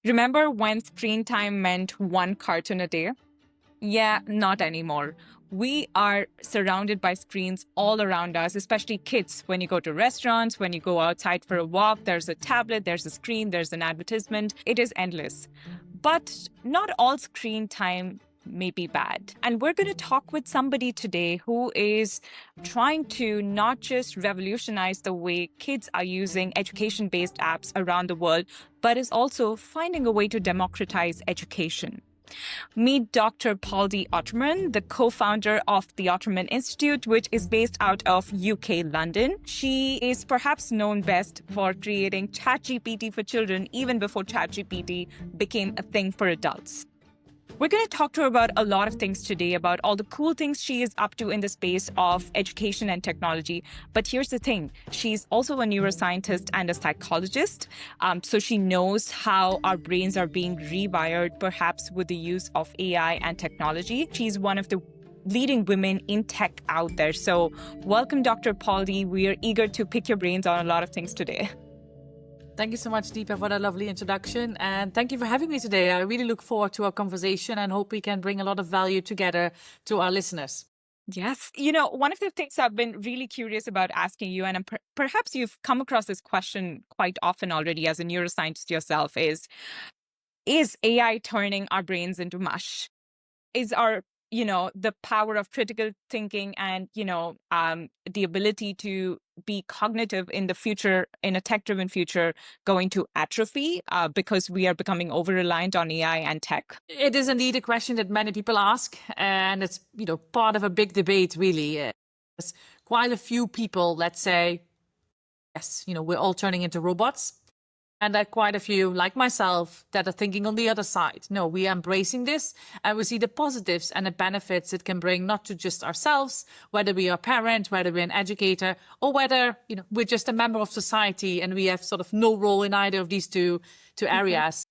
Remember when screen time meant one cartoon a day? Yeah, not anymore. We are surrounded by screens all around us, especially kids. When you go to restaurants, when you go outside for a walk, there's a tablet, there's a screen, there's an advertisement. It is endless. But not all screen time may be bad. And we're going to talk with somebody today who is trying to not just revolutionize the way kids are using education based apps around the world, but is also finding a way to democratize education. Meet Dr. Pauldy Otermans, the co-founder of the Otermans Institute, which is based out of UK, London. She is perhaps known best for creating ChatGPT for children even before ChatGPT became a thing for adults. We're going to talk to her about a lot of things today, about all the cool things she is up to in the space of education and technology. But here's the thing. She's also a neuroscientist and a psychologist. So she knows how our brains are being rewired, perhaps with the use of AI and technology. She's one of the leading women in tech out there. So welcome, Dr. Pauldy. We are eager to pick your brains on a lot of things today. Thank you so much, Deepa, for that lovely introduction. And thank you for having me today. I really look forward to our conversation and hope we can bring a lot of value together to our listeners. Yes. One of the things I've been really curious about asking you, and perhaps you've come across this question quite often already as a neuroscientist yourself, is AI turning our brains into mush? Is the power of critical thinking and, the ability to be cognitive in the future, in a tech-driven future, going to atrophy because we are becoming over-reliant on AI and tech? It is indeed a question that many people ask, and it's, part of a big debate, really. There's quite a few people that say, yes, we're all turning into robots. And there are quite a few, like myself, that are thinking on the other side. No, we are embracing this and we see the positives and the benefits it can bring, not to just ourselves, whether we are a parent, whether we're an educator, or whether we're just a member of society and we have sort of no role in either of these two areas.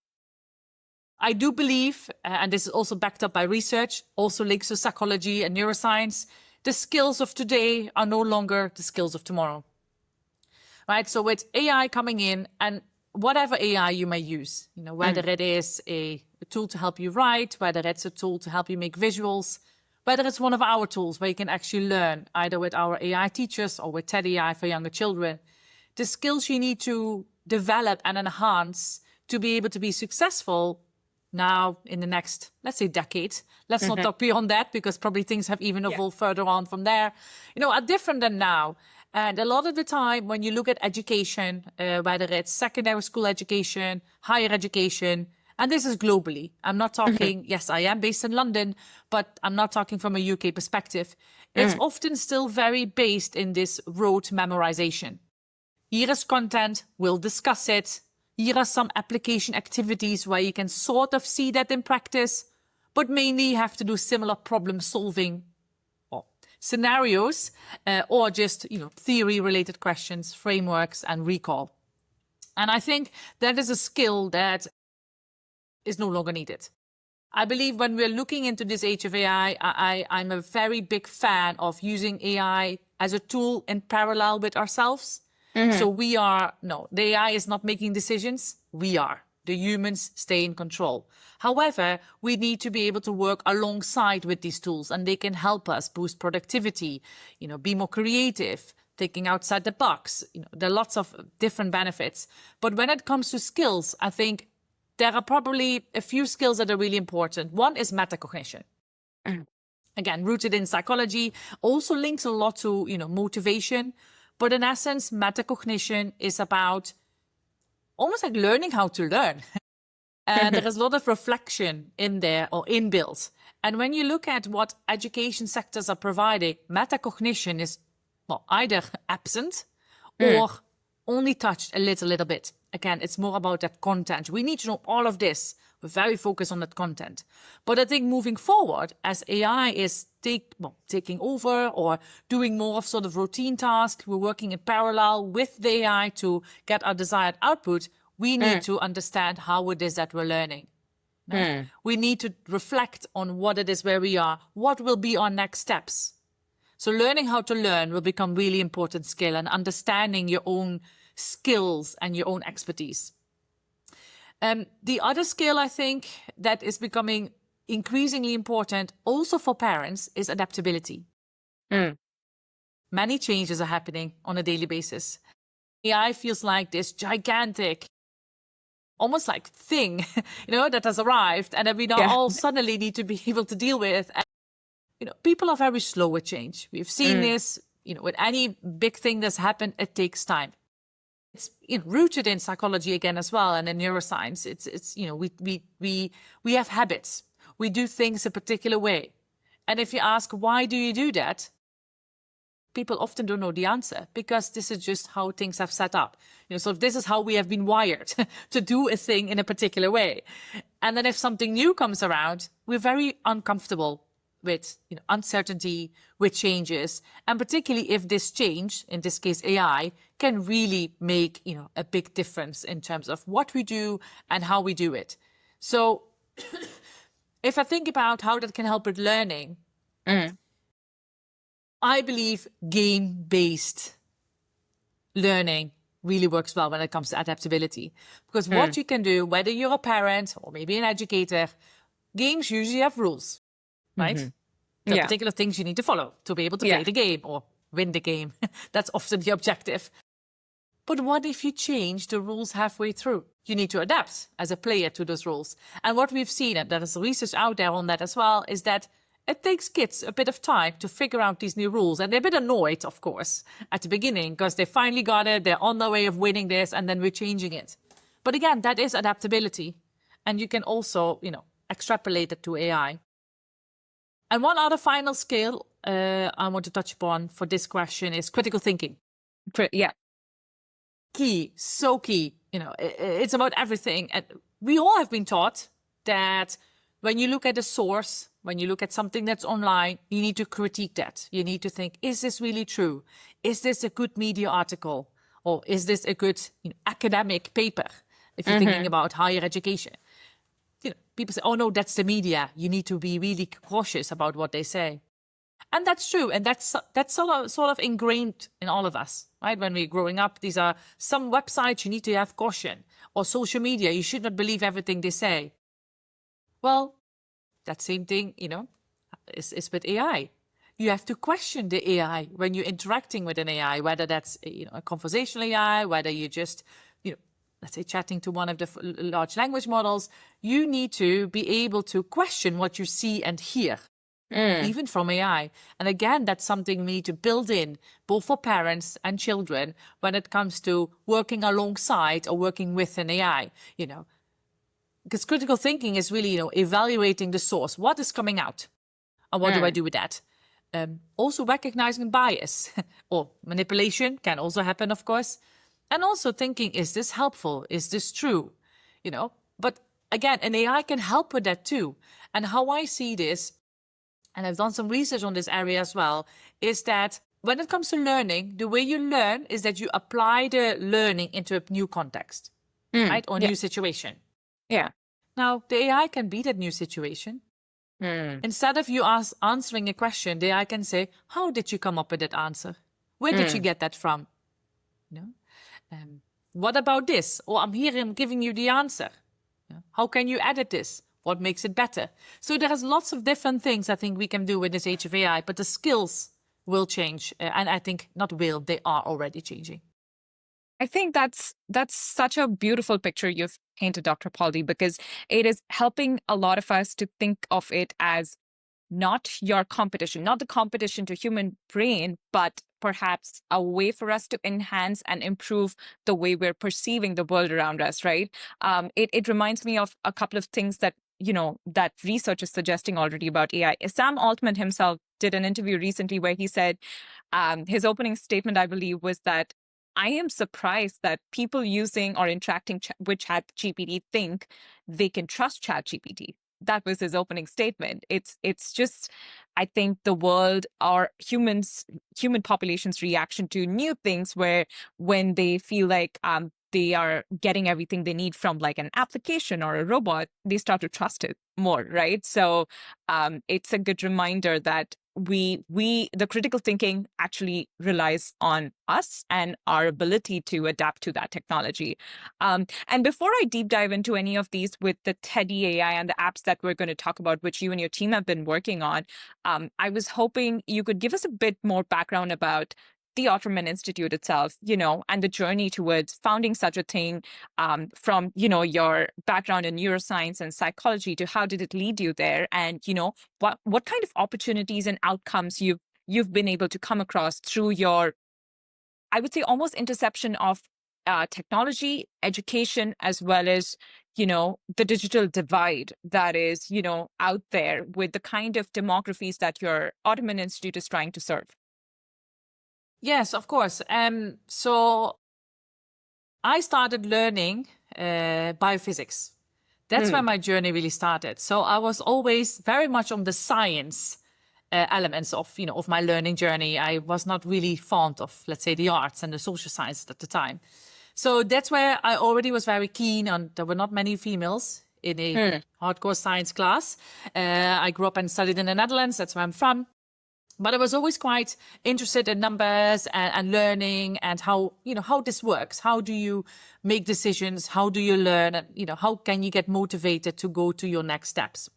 I do believe, and this is also backed up by research, also links to psychology and neuroscience, the skills of today are no longer the skills of tomorrow. Right? So with AI coming in, and whatever AI you may use, whether it is a tool to help you write, whether it's a tool to help you make visuals, whether it's one of our tools where you can actually learn either with our AI teachers or with TED AI for younger children, the skills you need to develop and enhance to be able to be successful now in the next, let's say, decade. Let's not talk beyond that because probably things have even evolved further on from there, are different than now. And a lot of the time, when you look at education, whether it's secondary school education, higher education, and this is globally, I'm not talking, yes, I am based in London, but I'm not talking from a UK perspective. It's often still very based in this rote memorization. Here is content, we'll discuss it. Here are some application activities where you can sort of see that in practice, but mainly you have to do similar problem solving scenarios or just, theory-related questions, frameworks, and recall. And I think that is a skill that is no longer needed. I believe when we're looking into this age of AI, I'm a very big fan of using AI as a tool in parallel with ourselves. So the AI is not making decisions, we are. The humans stay in control. However, we need to be able to work alongside with these tools and they can help us boost productivity, be more creative, thinking outside the box. There are lots of different benefits. But when it comes to skills, I think there are probably a few skills that are really important. One is metacognition. Again, rooted in psychology, also links a lot to, motivation. But in essence, metacognition is about almost like learning how to learn. And there is a lot of reflection in there or inbuilt. And when you look at what education sectors are providing, metacognition is either absent or only touched a little bit. Again, it's more about that content. We need to know all of this. We're very focused on that content. But I think moving forward, as AI is taking over or doing more of sort of routine tasks, we're working in parallel with the AI to get our desired output. We need to understand how it is that we're learning. Right? We need to reflect on what it is where we are. What will be our next steps? So learning how to learn will become really important skill and understanding your own skills and your own expertise. The other skill I think that is becoming increasingly important also for parents is adaptability. Many changes are happening on a daily basis. AI feels like this gigantic, almost like thing, that has arrived and that we now Yeah. all suddenly need to be able to deal with. And, people are very slow with change. We've seen this, with any big thing that's happened, it takes time. It's rooted in psychology again as well, and in neuroscience. It's we have habits. We do things a particular way, and if you ask why do you do that, people often don't know the answer because this is just how things have set up. So this is how we have been wired to do a thing in a particular way, and then if something new comes around, we're very uncomfortable with uncertainty, with changes, and particularly if this change, in this case AI, can really make a big difference in terms of what we do and how we do it. So if I think about how that can help with learning, I believe game-based learning really works well when it comes to adaptability. Because what you can do, whether you're a parent or maybe an educator, games usually have rules. Right? There are particular things you need to follow to be able to play the game or win the game. That's often the objective. But what if you change the rules halfway through? You need to adapt as a player to those rules. And what we've seen, and there is research out there on that as well, is that it takes kids a bit of time to figure out these new rules. And they're a bit annoyed, of course, at the beginning because they finally got it. They're on their way of winning this and then we're changing it. But again, that is adaptability. And you can also, extrapolate it to AI. And one other final skill I want to touch upon for this question is critical thinking. Key, so key. It's about everything. And we all have been taught that when you look at a source, when you look at something that's online, you need to critique that. You need to think, is this really true? Is this a good media article? Or is this a good academic paper? If you're thinking about higher education. People say, oh no, that's the media. You need to be really cautious about what they say. And that's true. And that's sort of ingrained in all of us, right? When we're growing up, these are some websites you need to have caution. Or social media, you should not believe everything they say. Well, that same thing, is with AI. You have to question the AI when you're interacting with an AI, whether that's a conversational AI, whether you just let's say chatting to one of the large language models, you need to be able to question what you see and hear, even from AI. And again, that's something we need to build in, both for parents and children, when it comes to working alongside or working with an AI, Because critical thinking is really, evaluating the source. What is coming out? And what do I do with that? Also recognizing bias or manipulation can also happen, of course. And also thinking, is this helpful? Is this true? But again, an AI can help with that too. And how I see this, and I've done some research on this area as well, is that when it comes to learning, the way you learn is that you apply the learning into a new context, right? Or new situation. Yeah. Now, the AI can be that new situation. Instead of you answering a question, the AI can say, how did you come up with that answer? Where did you get that from? What about this? Or I'm here and giving you the answer. How can you edit this? What makes it better? So there's lots of different things I think we can do in this age of AI, but the skills will change. And I think not will, they are already changing. I think that's such a beautiful picture you've painted, Dr. Pauldy, because it is helping a lot of us to think of it as not your competition, not the competition to human brain, but perhaps a way for us to enhance and improve the way we're perceiving the world around us, right? It reminds me of a couple of things that, that research is suggesting already about AI. Sam Altman himself did an interview recently where he said his opening statement, I believe, was that I am surprised that people using or interacting with ChatGPT think they can trust ChatGPT. That was his opening statement. It's just, I think the world or human population's reaction to new things where when they feel like they are getting everything they need from like an application or a robot, they start to trust it more, right? So it's a good reminder that the critical thinking actually relies on us and our ability to adapt to that technology. And before I deep dive into any of these with the Teddy AI and the apps that we're going to talk about, which you and your team have been working on, I was hoping you could give us a bit more background about the Otermans Institute itself, and the journey towards founding such a thing, from, your background in neuroscience and psychology to how did it lead you there? And, what kind of opportunities and outcomes you've been able to come across through your, I would say, almost interception of technology, education, as well as, the digital divide that is, out there with the kind of demographies that your Otermans Institute is trying to serve. Yes, of course. So I started learning biophysics. That's where my journey really started. So I was always very much on the science elements of my learning journey. I was not really fond of, let's say, the arts and the social sciences at the time. So that's where I already was very keen on. There were not many females in a hardcore science class. I grew up and studied in the Netherlands. That's where I'm from. But I was always quite interested in numbers and learning and how this works. How do you make decisions? How do you learn? And, how can you get motivated to go to your next steps?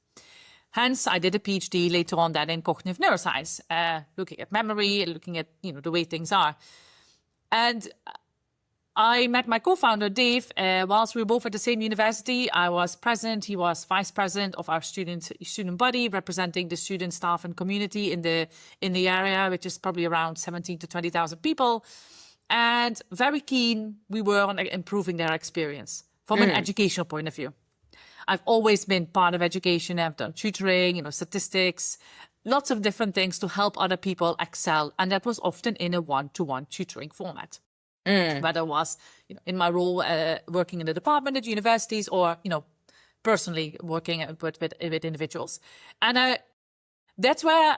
Hence, I did a PhD later on that in cognitive neuroscience, looking at memory, looking at, the way things are. And I met my co-founder, Dave, whilst we were both at the same university. I was president, he was vice president of our student body, representing the student, staff and community in the area, which is probably around 17 to 20,000 people. And very keen we were on improving their experience from an educational point of view. I've always been part of education. I've done tutoring, statistics, lots of different things to help other people excel. And that was often in a one-to-one tutoring format. Whether it was in my role working in the department at universities or, personally working with individuals. And that's where,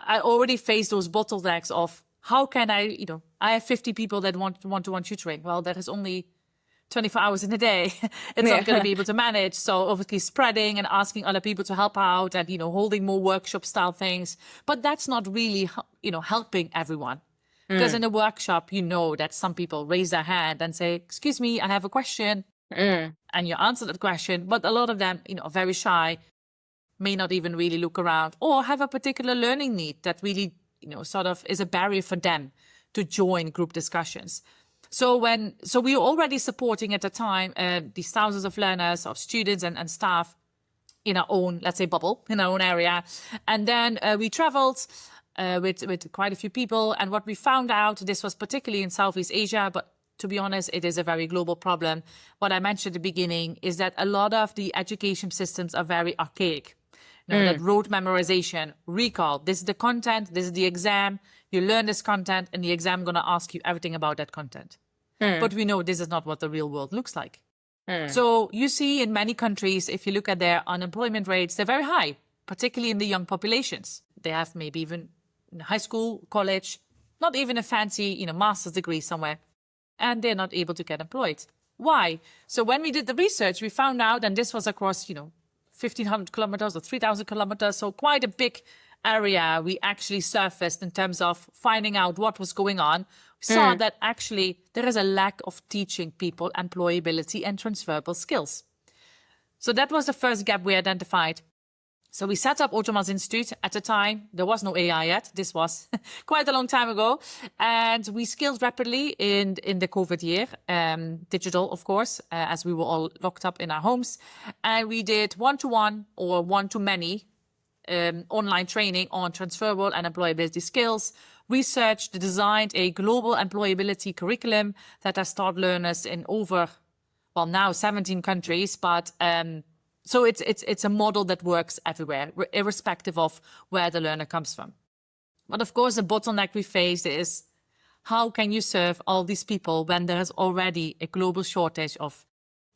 I already faced those bottlenecks of how can I have 50 people that want one-to-one tutoring. Well, that is only 24 hours in a day. It's not going to be able to manage. So obviously spreading and asking other people to help out and, holding more workshop style things. But that's not really, helping everyone. Because in a workshop, that some people raise their hand and say, excuse me, I have a question. And you answer that question. But a lot of them, are very shy, may not even really look around or have a particular learning need that really, sort of is a barrier for them to join group discussions. So we were already supporting at the time these thousands of learners, of students and staff in our own, let's say, bubble, in our own area. And then we traveled with quite a few people. And what we found out, this was particularly in Southeast Asia, but to be honest, it is a very global problem. What I mentioned at the beginning is that a lot of the education systems are very archaic. That rote memorization, recall, this is the content, this is the exam, you learn this content, and the exam going to ask you everything about that content. But we know this is not what the real world looks like. So you see in many countries, if you look at their unemployment rates, they're very high, particularly in the young populations. They have maybe even high school, college, not even a fancy, master's degree somewhere, and they're not able to get employed. Why? So when we did the research, we found out, and this was across, 1,500 kilometers or 3,000 kilometers, so quite a big area we actually surfaced in terms of finding out what was going on. We saw that actually there is a lack of teaching people employability and transferable skills. So that was the first gap we identified. So we set up Otermans Institute. At the time, there was no AI yet. This was quite a long time ago. And we scaled rapidly in the COVID year, digital, of course, as we were all locked up in our homes. And we did one-to-one or one-to-many online training on transferable and employability skills, researched, designed a global employability curriculum that has taught learners in now 17 countries, but so it's a model that works everywhere, irrespective of where the learner comes from. But of course, the bottleneck we face is how can you serve all these people when there is already a global shortage of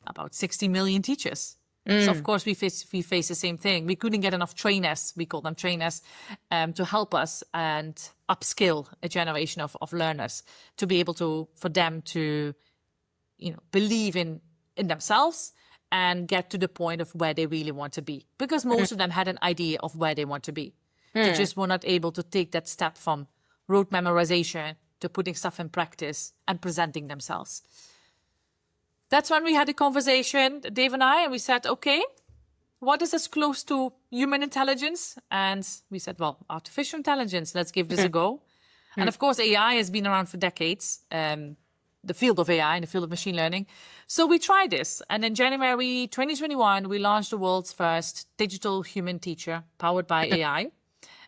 about 60 million teachers? So of course we face the same thing. We couldn't get enough trainers, we call them trainers, to help us and upskill a generation of learners to be able for them to, believe in themselves and get to the point of where they really want to be. Because most of them had an idea of where they want to be. They just were not able to take that step from rote memorization to putting stuff in practice and presenting themselves. That's when we had a conversation, Dave and I, and we said, okay, what is as close to human intelligence? And we said, well, artificial intelligence, let's give this a go. And of course, AI has been around for decades, the field of AI and the field of machine learning. So we tried this. And in January 2021, we launched the world's first digital human teacher powered by AI.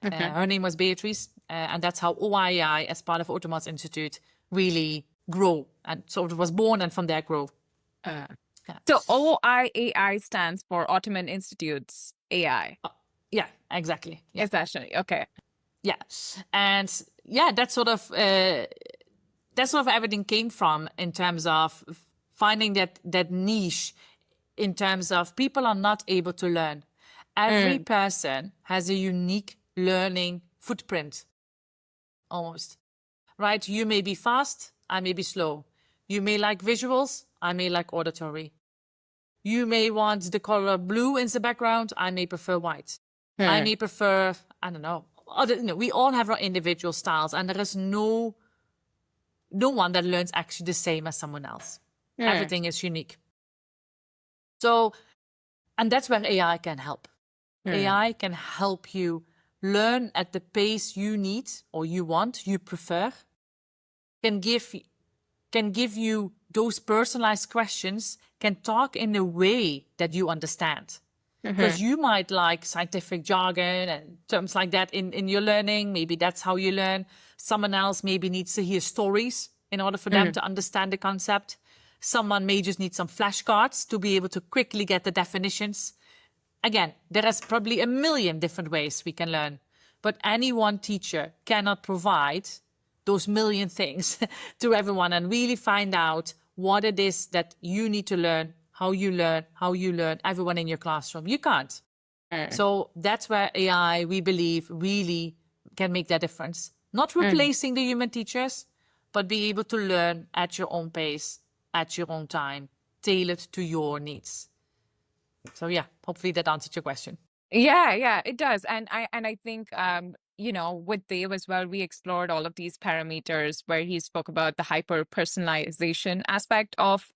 Her name was Beatrice. And that's how OIAI, as part of Otermans Institute, really grew. And so it was born and from there grew. So OIAI stands for Ottoman Institute's AI. Yeah, exactly. Yeah. Essentially, okay. Yeah, and yeah, that's sort of everything came from in terms of finding that niche. In terms of people are not able to learn. Every person has a unique learning footprint, almost. Right? You may be fast, I may be slow. You may like visuals, I may like auditory. You may want the color blue in the background, I may prefer white. I may prefer, I don't know, we all have our individual styles, and there is no one that learns actually the same as someone else. Everything is unique. So, and that's where AI can help. AI can help you learn at the pace you need or you want, you prefer, can give you those personalized questions, can talk in a way that you understand. Because you might like scientific jargon and terms like that in your learning. Maybe that's how you learn. Someone else maybe needs to hear stories in order for them to understand the concept. Someone may just need some flashcards to be able to quickly get the definitions. Again, there is probably a million different ways we can learn, but any one teacher cannot provide those million things to everyone and really find out what it is that you need to learn, how you learn, everyone in your classroom. You can't. So that's where AI, we believe, really can make that difference. Not replacing the human teachers, but be able to learn at your own pace, at your own time, tailored to your needs. So yeah, hopefully that answered your question. Yeah, it does. And I think with Dave as well, we explored all of these parameters where he spoke about the hyper personalization aspect of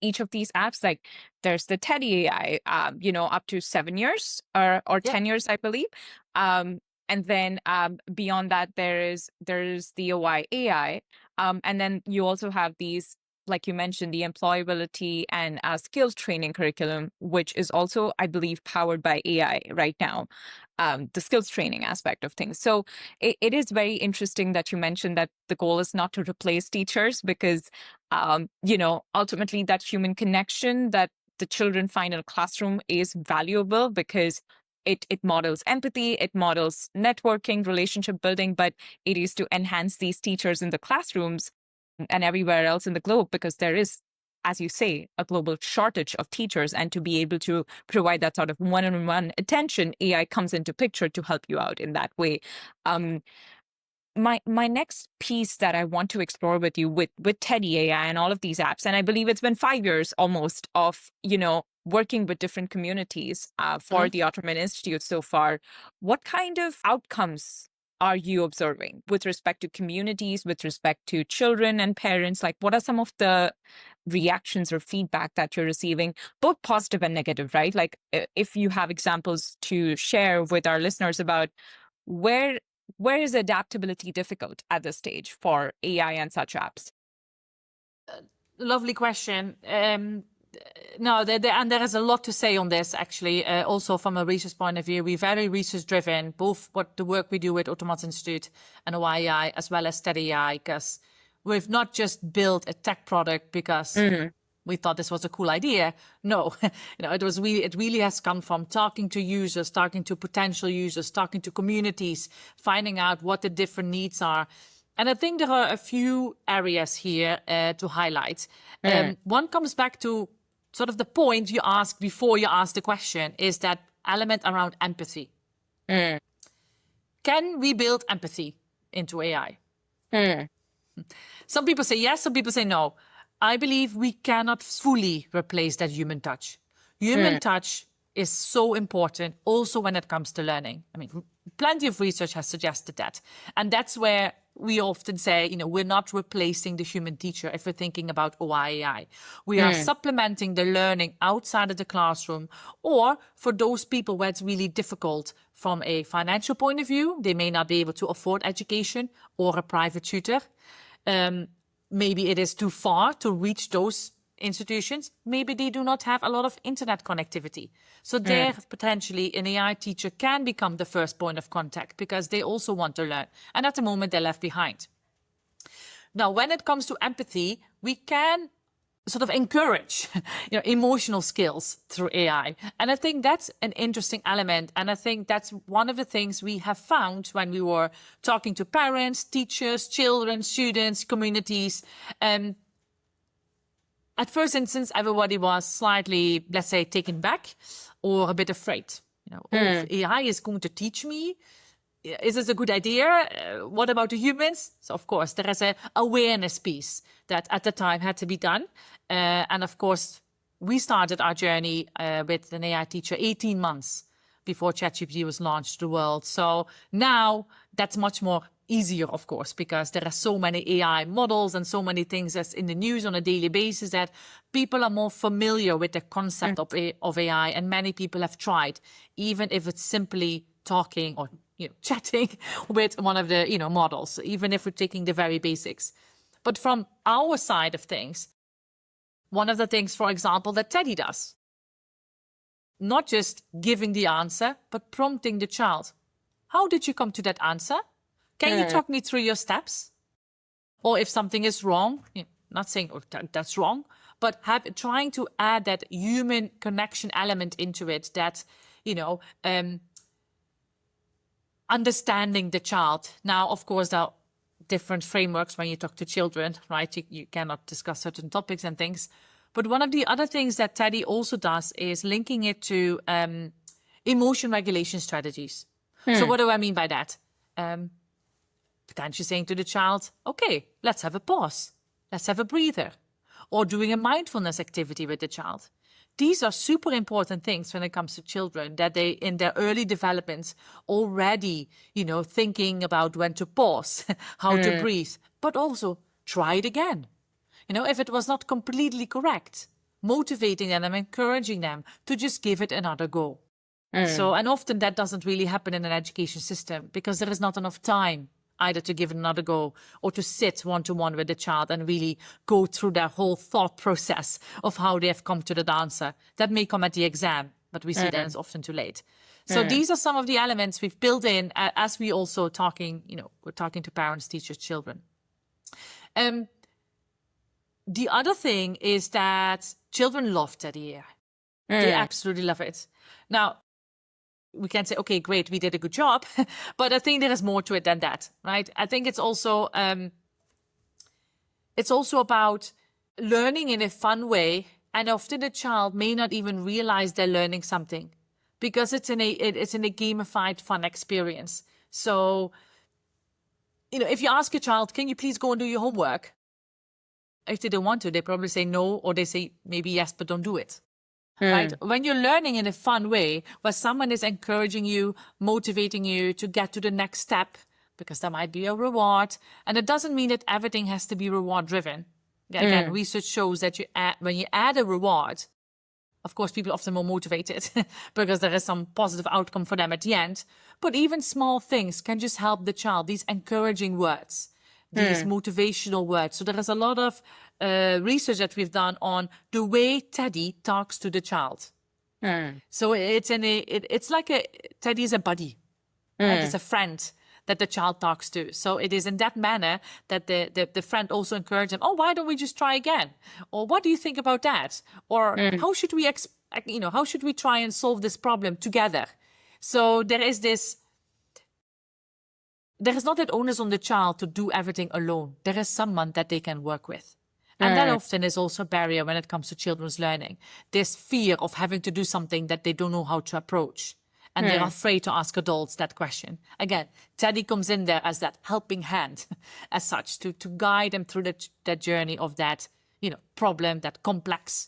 each of these apps. Like there's the Teddy AI, up to 7 years or 10 years, I believe. And then beyond that, there's the OI AI. And then you also have these, like you mentioned, the employability and skills training curriculum, which is also, I believe, powered by AI right now, the skills training aspect of things. So it is very interesting that you mentioned that the goal is not to replace teachers because, ultimately that human connection that the children find in a classroom is valuable because it models empathy, it models networking, relationship building, but it is to enhance these teachers in the classrooms and everywhere else in the globe because there is, as you say, a global shortage of teachers. And to be able to provide that sort of one-on-one attention, AI comes into picture to help you out in that way. My next piece that I want to explore with you with Teddy AI and all of these apps, and I believe it's been 5 years almost of, working with different communities for the Otterman Institute so far. What kind of outcomes are you observing with respect to communities, with respect to children and parents? Like, what are some of the reactions or feedback that you're receiving, both positive and negative, right? Like, if you have examples to share with our listeners about where is adaptability difficult at this stage for AI and such apps? Lovely question. No, and there is a lot to say on this, actually. Also, from a research point of view, we're very research-driven, both what the work we do with Otermans Institute and OIAI, as well as Steady AI, because we've not just built a tech product because we thought this was a cool idea. No, it really has come from talking to users, talking to potential users, talking to communities, finding out what the different needs are. And I think there are a few areas here to highlight. One comes back to sort of the point you asked before you asked the question, is that element around empathy. Can we build empathy into AI? Some people say yes, some people say no. I believe we cannot fully replace that human touch. Human touch is so important also when it comes to learning. I mean, plenty of research has suggested that. And that's where we often say, we're not replacing the human teacher if we're thinking about OIAI. We are supplementing the learning outside of the classroom, or for those people where it's really difficult from a financial point of view, they may not be able to afford education or a private tutor. Maybe it is too far to reach those institutions. Maybe they do not have a lot of internet connectivity. So there, potentially, an AI teacher can become the first point of contact because they also want to learn. And at the moment, they're left behind. Now, when it comes to empathy, we can sort of encourage emotional skills through AI. And I think that's an interesting element. And I think that's one of the things we have found when we were talking to parents, teachers, children, students, communities. At first instance, everybody was slightly, let's say, taken back or a bit afraid. AI is going to teach me. Is this a good idea? What about the humans? So, of course, there is an awareness piece that at the time had to be done. And, of course, we started our journey with an AI teacher 18 months before ChatGPT was launched to the world. So now that's much more easier, of course, because there are so many AI models and so many things that's in the news on a daily basis that people are more familiar with the concept of AI, and many people have tried, even if it's simply talking or chatting with one of the models, even if we're taking the very basics. But from our side of things, one of the things, for example, that Teddy does, not just giving the answer, but prompting the child. How did you come to that answer? Can you talk me through your steps? Or if something is wrong, not saying that's wrong, but trying to add that human connection element into it, that, understanding the child. Now, of course, there are different frameworks when you talk to children, right? You cannot discuss certain topics and things. But one of the other things that Teddy also does is linking it to emotion regulation strategies. So what do I mean by that? Potentially saying to the child, okay, let's have a pause. Let's have a breather. Or doing a mindfulness activity with the child. These are super important things when it comes to children, that they, in their early developments, already, thinking about when to pause, how to breathe, but also try it again. If it was not completely correct, motivating them and encouraging them to just give it another go. So, and often that doesn't really happen in an education system because there is not enough time either to give it another go or to sit one-to-one with the child and really go through their whole thought process of how they have come to the answer. That may come at the exam, but we see that it's often too late. So these are some of the elements we've built in as we also talking, we're talking to parents, teachers, children. The other thing is that children love Teddy AI. They absolutely love it. Now, we can say, okay, great, we did a good job. But I think there is more to it than that, right? I think it's also about learning in a fun way. And often the child may not even realize they're learning something because it's in a gamified, fun experience. So, if you ask a child, can you please go and do your homework? If they don't want to, they probably say no, or they say maybe yes, but don't do it. Right? When you're learning in a fun way, where someone is encouraging you, motivating you to get to the next step, because there might be a reward. And it doesn't mean that everything has to be reward driven. Again, research shows that when you add a reward, of course, people are often more motivated because there is some positive outcome for them at the end. But even small things can just help the child, these encouraging words, these motivational words. So there is a lot of research that we've done on the way Teddy talks to the child. So it's like Teddy is a buddy, right? It's a friend that the child talks to. So it is in that manner that the friend also encourages him. Oh, why don't we just try again? Or what do you think about that? Or how should we how should we try and solve this problem together? So there is not that onus on the child to do everything alone. There is someone that they can work with. And that often is also a barrier when it comes to children's learning. This fear of having to do something that they don't know how to approach. And they're afraid to ask adults that question. Again, Teddy comes in there as that helping hand, as such, to guide them through that journey of that, problem, that complex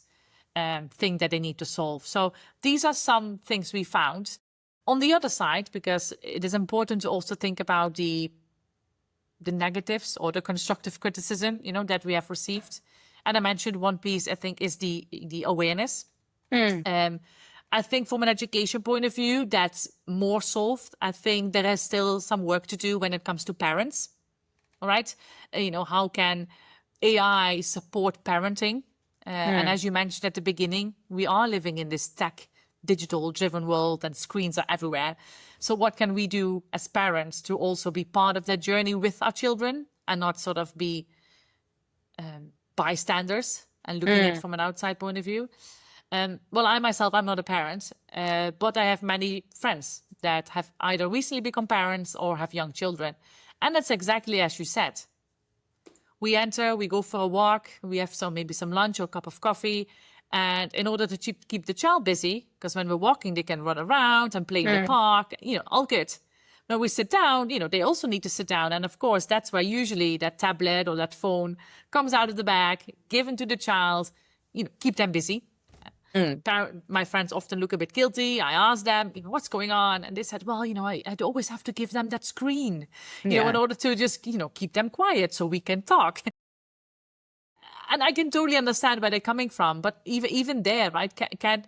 thing that they need to solve. So these are some things we found. On the other side, because it is important to also think about the negatives or the constructive criticism, that we have received. And I mentioned one piece, I think, is the awareness. I think from an education point of view, that's more solved. I think there is still some work to do when it comes to parents. All right. How can AI support parenting? And as you mentioned at the beginning, we are living in this tech, digital driven world and screens are everywhere. So what can we do as parents to also be part of that journey with our children and not sort of be bystanders and looking at it from an outside point of view? Well, I myself, I'm not a parent, but I have many friends that have either recently become parents or have young children. And that's exactly as you said. We enter, we go for a walk, we have maybe some lunch or a cup of coffee. And in order to keep the child busy, because when we're walking, they can run around and play in the park, all good. When we sit down, they also need to sit down. And of course, that's where usually that tablet or that phone comes out of the bag, given to the child, keep them busy. My friends often look a bit guilty. I ask them, what's going on? And they said, well, I'd always have to give them that screen, in order to just, keep them quiet so we can talk. And I can totally understand where they're coming from. But even there, right, can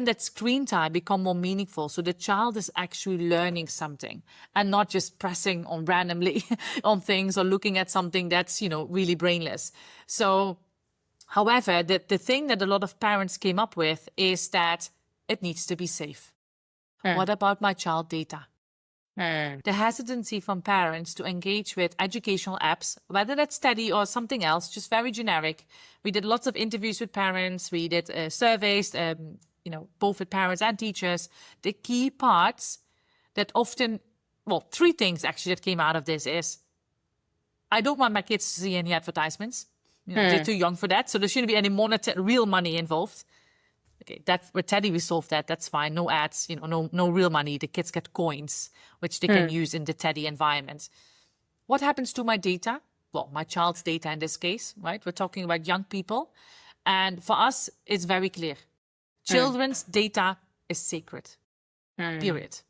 that screen time become more meaningful so the child is actually learning something and not just pressing on randomly on things or looking at something that's, really brainless. So, however, the thing that a lot of parents came up with is that it needs to be safe. What about my child data? The hesitancy from parents to engage with educational apps, whether that's study or something else, just very generic. We did lots of interviews with parents. We did surveys, both with parents and teachers. The key parts that often, three things actually that came out of this is, I don't want my kids to see any advertisements. They're too young for that, so there shouldn't be any real money involved. Okay, with Teddy we solved that. That's fine. No ads, no real money. The kids get coins, which they can use in the Teddy environment. What happens to my data? Well, my child's data in this case, right? We're talking about young people. And for us, it's very clear. Children's data is sacred, period.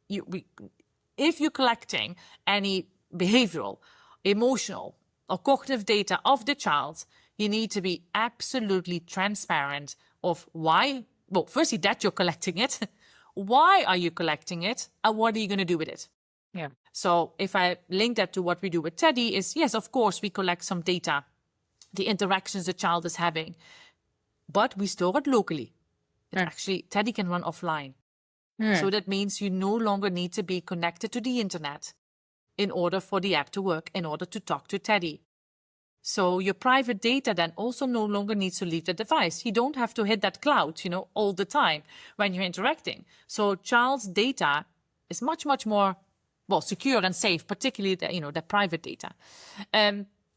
If you're collecting any behavioral, emotional, or cognitive data of the child, you need to be absolutely transparent of why. Well, firstly, that you're collecting it. Why are you collecting it? And what are you going to do with it? Yeah. So if I link that to what we do with Teddy is, yes, of course, we collect some data, the interactions the child is having, but we store it locally. Actually, Teddy can run offline. So that means you no longer need to be connected to the internet in order for the app to work, in order to talk to Teddy. So your private data then also no longer needs to leave the device. You don't have to hit that cloud, all the time when you're interacting. So child's data is much, much more, secure and safe, particularly the private data.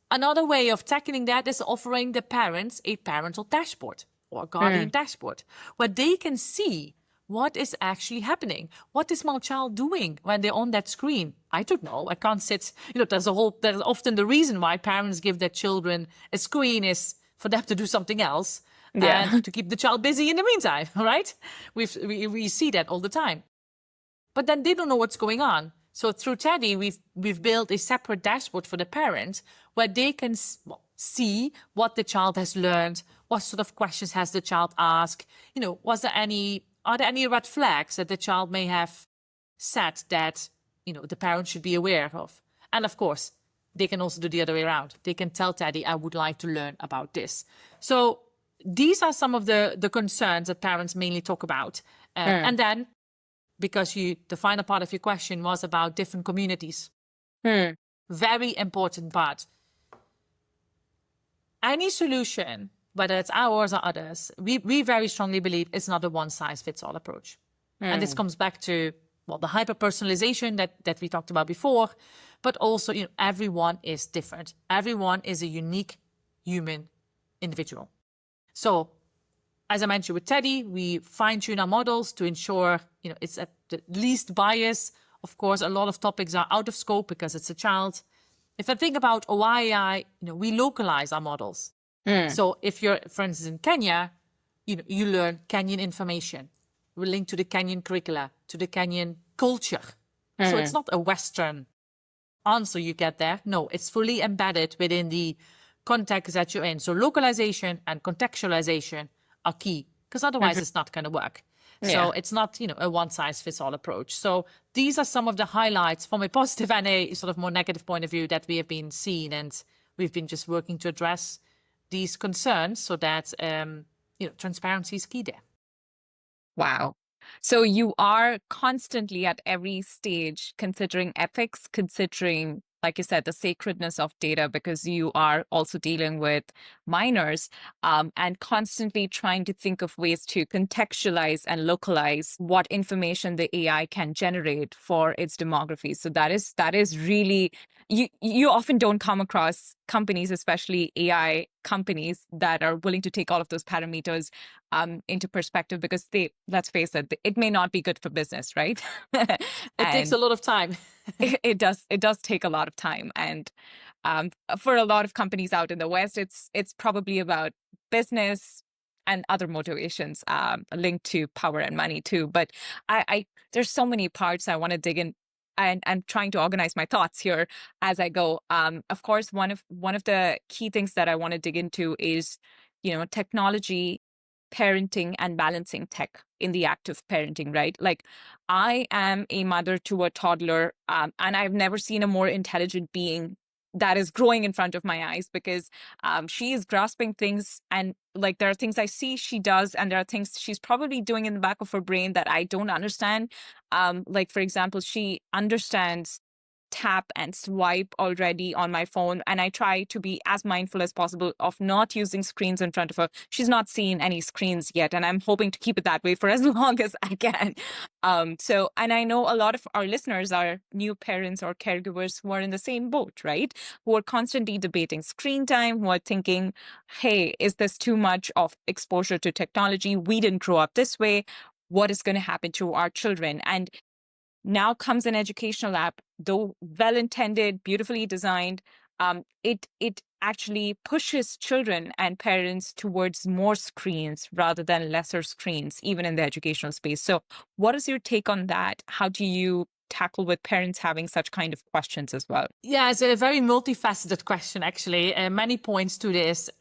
Another way of tackling that is offering the parents a parental dashboard or a guardian dashboard where they can see what is actually happening. What is my child doing when they're on that screen? I don't know. I can't sit. There's often the reason why parents give their children a screen is for them to do something else and to keep the child busy in the meantime, right? We see that all the time. But then they don't know what's going on. So through Teddy, we've built a separate dashboard for the parents where they can see what the child has learned, what sort of questions has the child asked, are there any red flags that the child may have said that, the parent should be aware of? And of course, they can also do the other way around. They can tell Teddy, I would like to learn about this. So these are some of the concerns that parents mainly talk about. And then, because the final part of your question was about different communities. Very important part. Any solution, whether it's ours or others, we very strongly believe it's not a one-size-fits-all approach. And this comes back to, the hyper-personalization that we talked about before, but also, everyone is different. Everyone is a unique human individual. So, as I mentioned with Teddy, we fine-tune our models to ensure, it's at the least bias. Of course, a lot of topics are out of scope because it's a child. If I think about OII, we localize our models. So if you're, for instance, in Kenya, you learn Kenyan information. We link to the Kenyan curricula, to the Kenyan culture. So it's not a Western answer you get there. No, it's fully embedded within the context that you're in. So localization and contextualization are key, because otherwise it's not going to work. So it's not, a one-size-fits-all approach. So these are some of the highlights from a positive and a sort of more negative point of view that we have been seeing, and we've been just working to address these concerns so that transparency is key there. Wow. So you are constantly at every stage considering ethics, considering, like you said, the sacredness of data, because you are also dealing with minors, and constantly trying to think of ways to contextualize and localize what information the AI can generate for its demography. So that is really, you often don't come across companies, especially AI companies, that are willing to take all of those parameters into perspective, because let's face it may not be good for business, right? It takes a lot of time. it does take a lot of time, and for a lot of companies out in the West, it's probably about business and other motivations linked to power and money too. But I there's so many parts I want to dig in, and I'm trying to organize my thoughts here as I go. Of course, one of the key things that I want to dig into is, technology, parenting, and balancing tech in the act of parenting, right? Like, I am a mother to a toddler, and I've never seen a more intelligent being that is growing in front of my eyes, because she is grasping things, and like, there are things I see she does, and there are things she's probably doing in the back of her brain that I don't understand. Like, for example, she understands tap and swipe already on my phone, and I try to be as mindful as possible of not using screens in front of her. She's not seen any screens yet, and I'm hoping to keep it that way for as long as I can. And I know a lot of our listeners are new parents or caregivers who are in the same boat, right? Who are constantly debating screen time, who are thinking, hey, is this too much of exposure to technology? We didn't grow up this way. What is going to happen to our children? And now comes an educational app, though well-intended, beautifully designed. It actually pushes children and parents towards more screens rather than lesser screens, even in the educational space. So what is your take on that? How do you tackle with parents having such kind of questions as well? Yeah, it's a very multifaceted question, actually. Many points to this.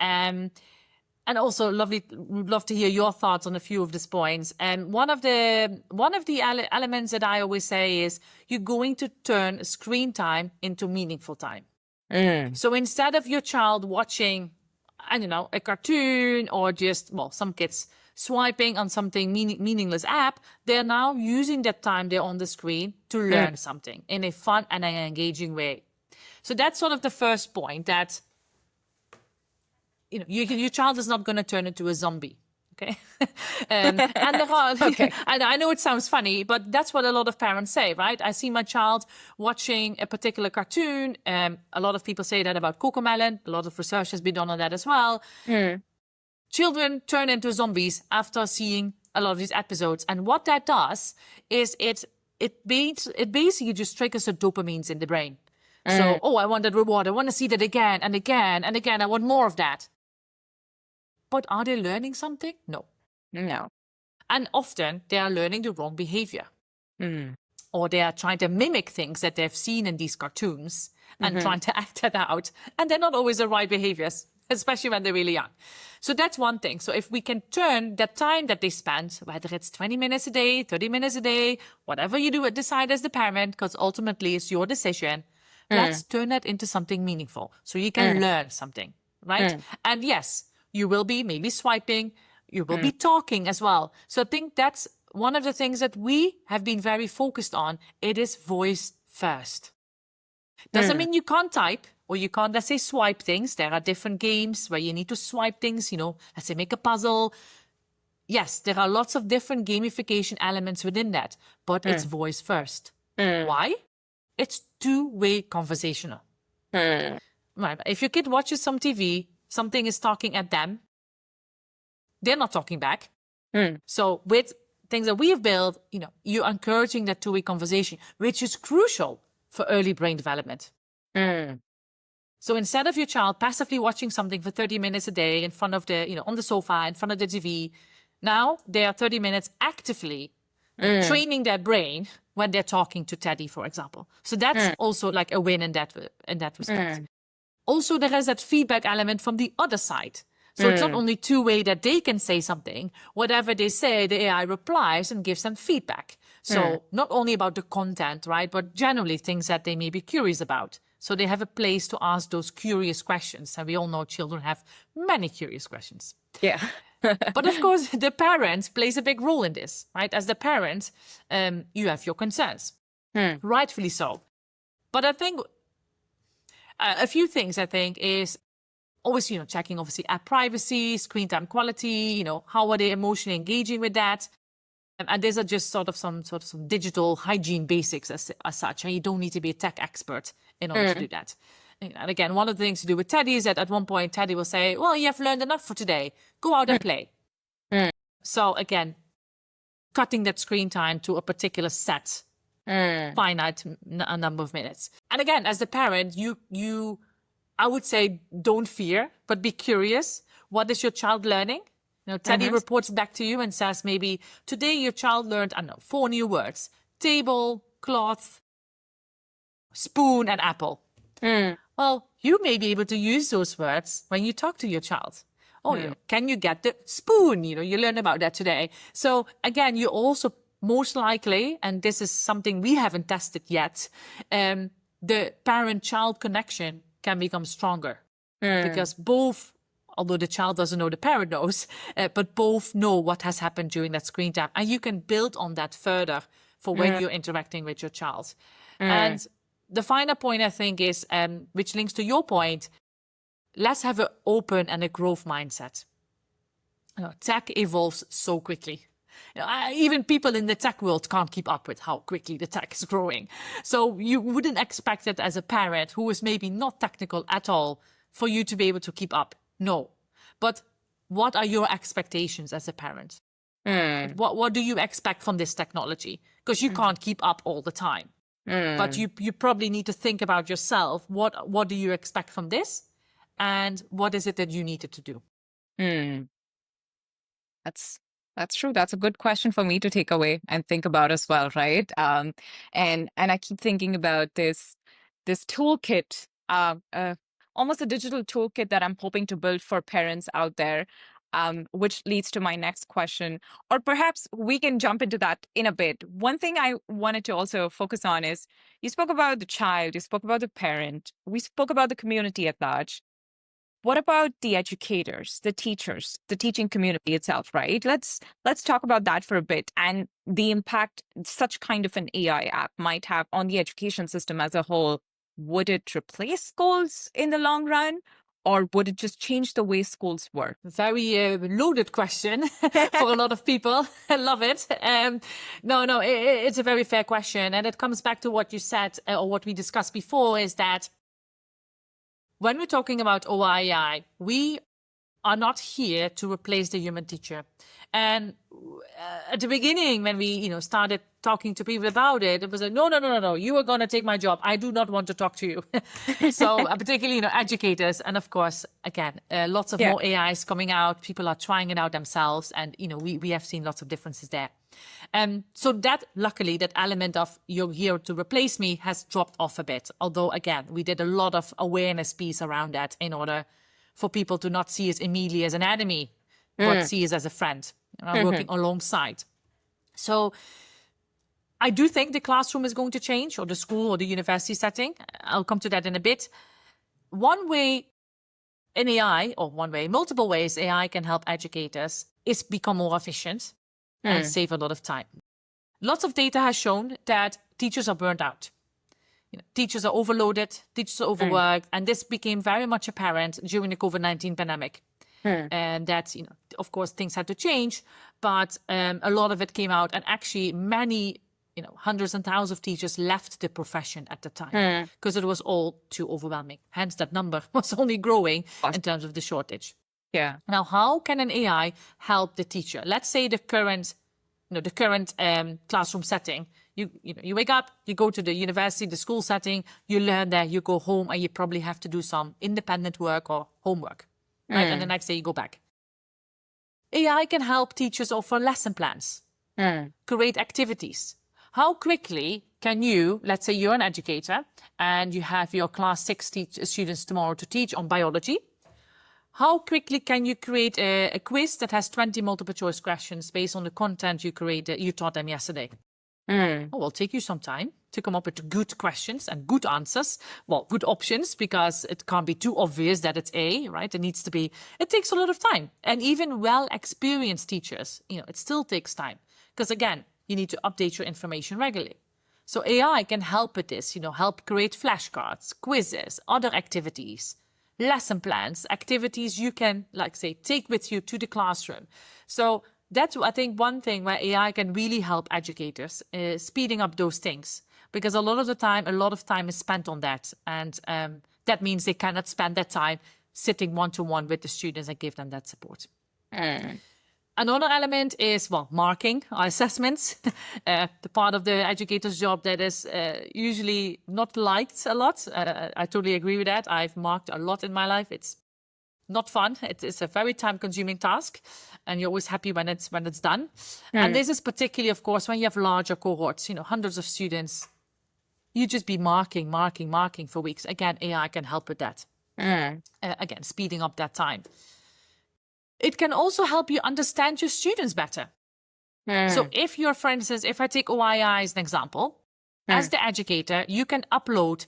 And also would love to hear your thoughts on a few of these points. And one of the elements that I always say is you're going to turn screen time into meaningful time. So instead of your child watching, I don't know, a cartoon, or just, some kids swiping on something meaningless app, they're now using that time they're on the screen to learn something in a fun and an engaging way. So that's sort of the first point, that your child is not going to turn into a zombie. Okay. And I know it sounds funny, but that's what a lot of parents say, right? I see my child watching a particular cartoon. A lot of people say that about Cocomelon. A lot of research has been done on that as well. Children turn into zombies after seeing a lot of these episodes. And what that does is it basically just triggers the dopamines in the brain. So, I want that reward. I want to see that again and again and again. I want more of that. But are they learning something? No. And often they are learning the wrong behavior. Or they are trying to mimic things that they've seen in these cartoons and trying to act that out. And they're not always the right behaviors, especially when they're really young. So that's one thing. So if we can turn that time that they spend, whether it's 20 minutes a day, 30 minutes a day, whatever you do, decide as the parent, because ultimately it's your decision. Let's turn that into something meaningful so you can learn something, right? And yes, you will be maybe swiping, you will be talking as well. So I think that's one of the things that we have been very focused on. It is voice first. Doesn't mean you can't type or you can't, let's say, swipe things. There are different games where you need to swipe things, let's say make a puzzle. Yes, there are lots of different gamification elements within that, but it's voice first. Why? It's two-way conversational. Right. If your kid watches some TV, something is talking at them, they're not talking back. So with things that we have built, you're encouraging that two-way conversation, which is crucial for early brain development. So instead of your child passively watching something for 30 minutes a day in front of on the sofa, in front of the TV, now they are 30 minutes actively training their brain when they're talking to Teddy, for example. So that's also like a win in that respect. Also, there is that feedback element from the other side. So it's not only two-way that they can say something. Whatever they say, the AI replies and gives them feedback. So not only about the content, right, but generally things that they may be curious about. So they have a place to ask those curious questions. And we all know children have many curious questions. Yeah. But of course, the parent plays a big role in this, right? As the parent, you have your concerns, rightfully so. But I think a few things, I think, is always, checking obviously app privacy, screen time quality, how are they emotionally engaging with that? And these are just some digital hygiene basics as such. And you don't need to be a tech expert in order to do that. And again, one of the things to do with Teddy is that at one point, Teddy will say, well, you have learned enough for today. Go out and play. So again, cutting that screen time to a particular set, finite number of minutes. And again, as the parent, I would say, don't fear, but be curious. What is your child learning? Teddy reports back to you and says, maybe today your child learned, 4 new words: table, cloth, spoon, and apple. Well, you may be able to use those words when you talk to your child. Oh, can you get the spoon? You learn about that today. So again, you also most likely, and this is something we haven't tested yet, the parent-child connection can become stronger because both, although the child doesn't know, the parent knows, but both know what has happened during that screen time. And you can build on that further for when you're interacting with your child. And the final point, I think, is, which links to your point, let's have an open and a growth mindset. Tech evolves so quickly. Even people in the tech world can't keep up with how quickly the tech is growing. So you wouldn't expect it as a parent who is maybe not technical at all for you to be able to keep up. No. But what are your expectations as a parent? What do you expect from this technology? Because you can't keep up all the time. But you probably need to think about yourself. What do you expect from this? And what is it that you needed to do? That's true. That's a good question for me to take away and think about as well, right? And I keep thinking about this toolkit, almost a digital toolkit that I'm hoping to build for parents out there, which leads to my next question. Or perhaps we can jump into that in a bit. One thing I wanted to also focus on is you spoke about the child, you spoke about the parent, we spoke about the community at large. What about the educators, the teachers, the teaching community itself, right? Let's talk about that for a bit and the impact such kind of an AI app might have on the education system as a whole. Would it replace schools in the long run, or would it just change the way schools work? Very loaded question for a lot of people. I love it. No, it's a very fair question. And it comes back to what you said or what we discussed before, is that when we're talking about OII, we are not here to replace the human teacher. And at the beginning, when we started talking to people about it, it was like, no, you are going to take my job. I do not want to talk to you. So particularly, educators. And of course, again, lots of more AIs coming out. People are trying it out themselves. And, we have seen lots of differences there. So that, luckily, that element of you're here to replace me has dropped off a bit. Although, again, we did a lot of awareness piece around that in order for people to not see us immediately as an enemy, but see us as a friend, working alongside. So I do think the classroom is going to change, or the school or the university setting. I'll come to that in a bit. One way in AI, or multiple ways AI can help educators is become more efficient and save a lot of time. Lots of data has shown that teachers are burnt out. Teachers are overloaded, teachers are overworked, and this became very much apparent during the COVID-19 pandemic. And that, of course, things had to change, but a lot of it came out, and actually many, hundreds and thousands of teachers left the profession at the time because it was all too overwhelming. Hence, that number was only growing in terms of the shortage. Yeah. Now, how can an AI help the teacher? Let's say the current classroom setting, You wake up, you go to the university, the school setting, you learn there, you go home, and you probably have to do some independent work or homework, right? And the next day you go back. AI can help teachers offer lesson plans, create activities. How quickly can you, let's say you're an educator and you have your class 6 students tomorrow to teach on biology. How quickly can you create a quiz that has 20 multiple choice questions based on the content you taught them yesterday? Oh, it'll take you some time to come up with good questions and good answers. Well, good options, because it can't be too obvious that it's A, right? It takes a lot of time. And even well-experienced teachers, it still takes time. Because again, you need to update your information regularly. So AI can help with this, help create flashcards, quizzes, other activities, lesson plans, activities you can, take with you to the classroom. So that's, I think, one thing where AI can really help educators, speeding up those things. Because a lot of time is spent on that. And that means they cannot spend that time sitting one-to-one with the students and give them that support. Another element is, marking our assessments, the part of the educator's job that is usually not liked a lot. I totally agree with that. I've marked a lot in my life. It's not fun. It's a very time-consuming task, and you're always happy when it's done. And this is particularly, of course, when you have larger cohorts, hundreds of students. You just be marking for weeks. Again, AI can help with that. Again, speeding up that time. It can also help you understand your students better. So if you're, for instance, if I take OII as an example, as the educator, you can upload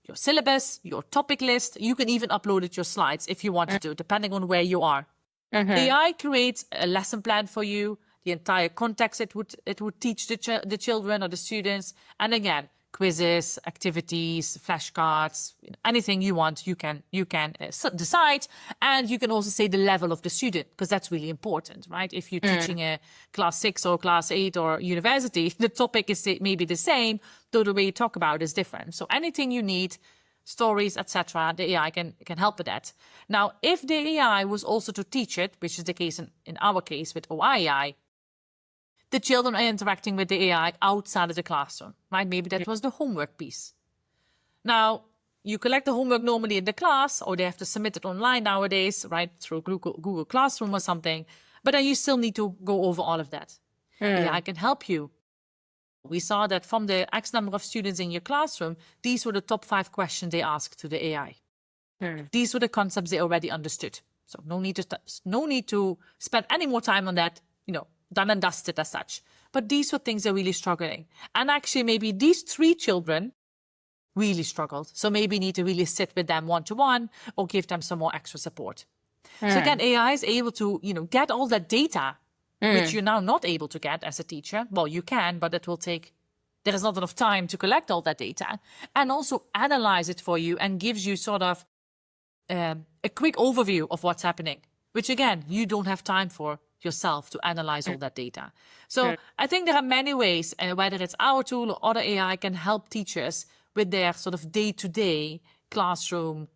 your syllabus, your topic list. You can even upload it your slides if you want to, depending on where you are. AI creates a lesson plan for you, the entire context it would teach the children or the students. And again, quizzes, activities, flashcards, anything you want, you can decide. And you can also say the level of the student, because that's really important, right? If you're teaching a class 6 or class 8 or university, the topic is maybe the same, though the way you talk about it is different. So anything you need, stories, etc., the AI can help with that. Now, if the AI was also to teach it, which is the case in our case with OII, the children are interacting with the AI outside of the classroom, right? Maybe that was the homework piece. Now, you collect the homework normally in the class, or they have to submit it online nowadays, right? Through Google Classroom or something. But then you still need to go over all of that. AI can help you. We saw that from the X number of students in your classroom, these were the top 5 questions they asked to the AI. These were the concepts they already understood. So no need to spend any more time on that, done and dusted as such. But these were things they're really struggling. And actually, maybe these 3 children really struggled. So maybe you need to really sit with them one-to-one or give them some more extra support. So again, AI is able to, get all that data, which you're now not able to get as a teacher. Well, you can, but there is not enough time to collect all that data, and also analyze it for you and gives you sort of a quick overview of what's happening, which again, you don't have time for yourself to analyze all that data. So I think there are many ways, whether it's our tool or other AI, can help teachers with their sort of day-to-day classroom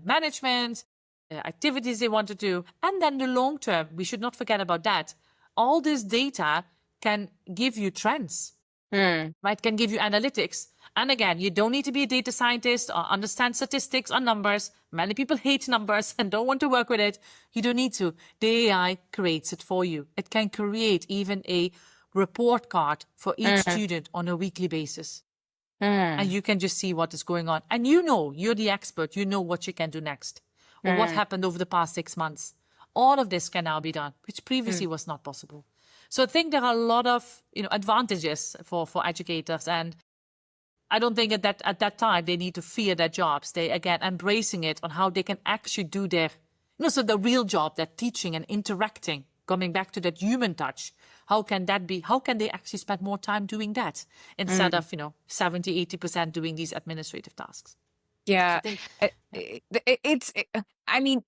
management, activities they want to do. And then the long term, we should not forget about that. All this data can give you trends, right? Can give you analytics. And again, you don't need to be a data scientist or understand statistics or numbers. Many people hate numbers and don't want to work with it. You don't need to. The AI creates it for you. It can create even a report card for each student on a weekly basis. And you can just see what is going on. And you're the expert. You know what you can do next, or what happened over the past 6 months. All of this can now be done, which previously was not possible. So I think there are a lot of advantages for educators, and I don't think at that time they need to fear their jobs. They, again, embracing it on how they can actually do their, so the real job, that teaching and interacting, coming back to that human touch. How can that be? How can they actually spend more time doing that instead of, 70, 80% doing these administrative tasks? Yeah. So I think, I mean,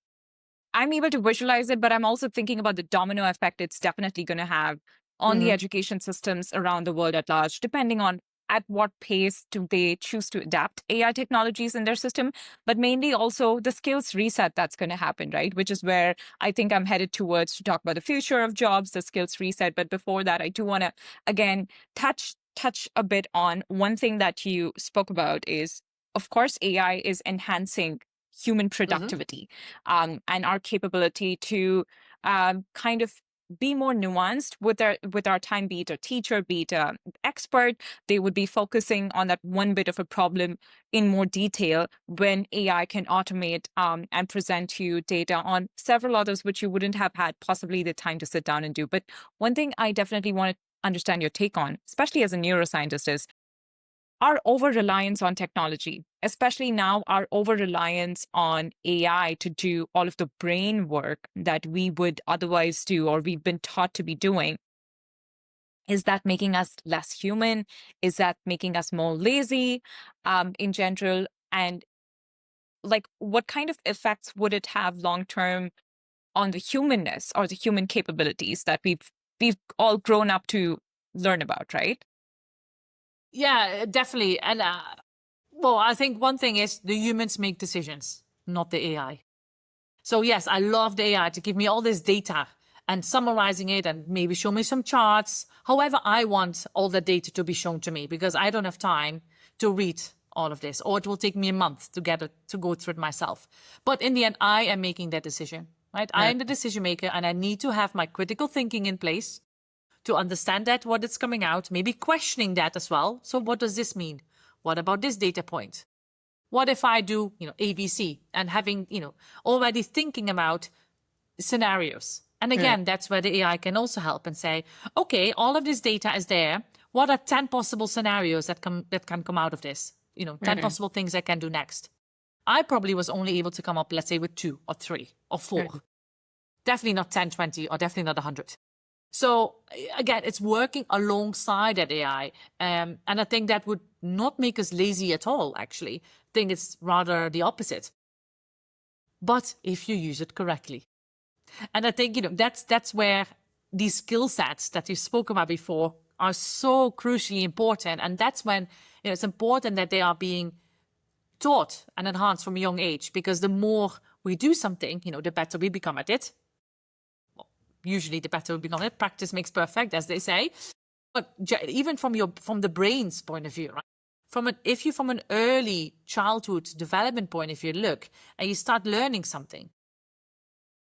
I'm able to visualize it, but I'm also thinking about the domino effect it's definitely going to have on the education systems around the world at large, depending on at what pace do they choose to adapt AI technologies in their system, but mainly also the skills reset that's going to happen, right? Which is where I think I'm headed towards to talk about the future of jobs, the skills reset. But before that, I do want to, again, touch touch a bit on one thing that you spoke about is, of course, AI is enhancing human productivity and our capability to kind of be more nuanced with our time, be it a teacher, be it an expert. They would be focusing on that one bit of a problem in more detail when AI can automate and present you data on several others which you wouldn't have had possibly the time to sit down and do. But one thing I definitely want to understand your take on, especially as a neuroscientist, is our over-reliance on technology, especially now our over-reliance on AI to do all of the brain work that we would otherwise do or we've been taught to be doing. Is that making us less human? Is that making us more lazy in general? And like, what kind of effects would it have long-term on the humanness or the human capabilities that we've all grown up to learn about, right? Yeah, definitely. And well, I think one thing is the humans make decisions, not the AI. So yes, I love the AI to give me all this data and summarizing it and maybe show me some charts. However, I want all the data to be shown to me because I don't have time to read all of this, or it will take me a month to get it to go through it myself. But in the end, I am making that decision, right? I am the decision maker, and I need to have my critical thinking in place to understand that what is coming out, maybe questioning that as well. So what does this mean? What about this data point? What if I do, ABC, and having, already thinking about scenarios. And again, that's where the AI can also help and say, okay, all of this data is there. What are 10 possible scenarios that can come out of this? 10 possible things I can do next. I probably was only able to come up, let's say, with 2 or 3 or 4. Definitely not 10, 20, or definitely not 100. So again, it's working alongside that AI. And I think that would not make us lazy at all, actually. I think it's rather the opposite. But if you use it correctly. And I think, that's where these skill sets that you spoke about before are so crucially important. And that's when it's important that they are being taught and enhanced from a young age, because the more we do something, the better we become at it. Usually the better we become at it. Practice makes perfect, as they say. But even from the brain's point of view, right? If you from an early childhood development point of view look, and you start learning something,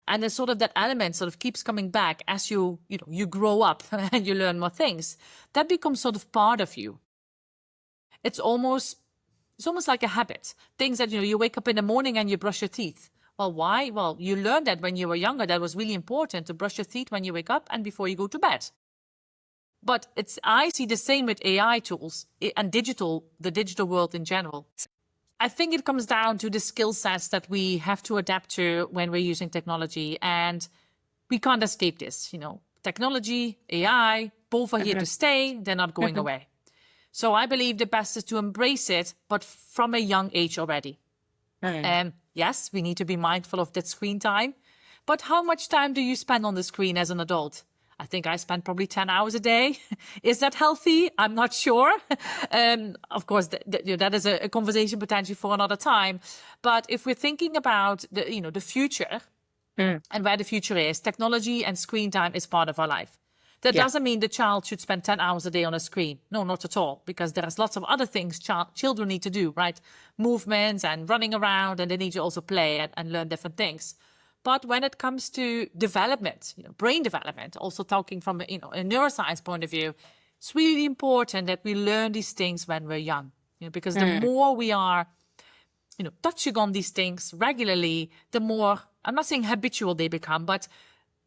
and then sort of that element sort of keeps coming back as you grow up and you learn more things, that becomes sort of part of you. It's almost like a habit. Things that, you wake up in the morning and you brush your teeth. Well, why? Well, you learned that when you were younger, that was really important to brush your teeth when you wake up and before you go to bed. But I see the same with AI tools and the digital world in general. I think it comes down to the skill sets that we have to adapt to when we're using technology, and we can't escape this. Technology, AI, both are here to stay. They're not going away. So I believe the best is to embrace it, but from a young age already. Yes, we need to be mindful of that screen time. But how much time do you spend on the screen as an adult? I think I spend probably 10 hours a day. Is that healthy? I'm not sure. Of course, that is a conversation potentially for another time. But if we're thinking about the future and where the future is, technology and screen time is part of our life. That doesn't mean the child should spend 10 hours a day on a screen. No, not at all, because there's lots of other things children need to do, right? Movements and running around, and they need to also play and learn different things. But when it comes to development, brain development, also talking from a neuroscience point of view, it's really important that we learn these things when we're young, because the more we are, touching on these things regularly, the more, I'm not saying habitual they become, but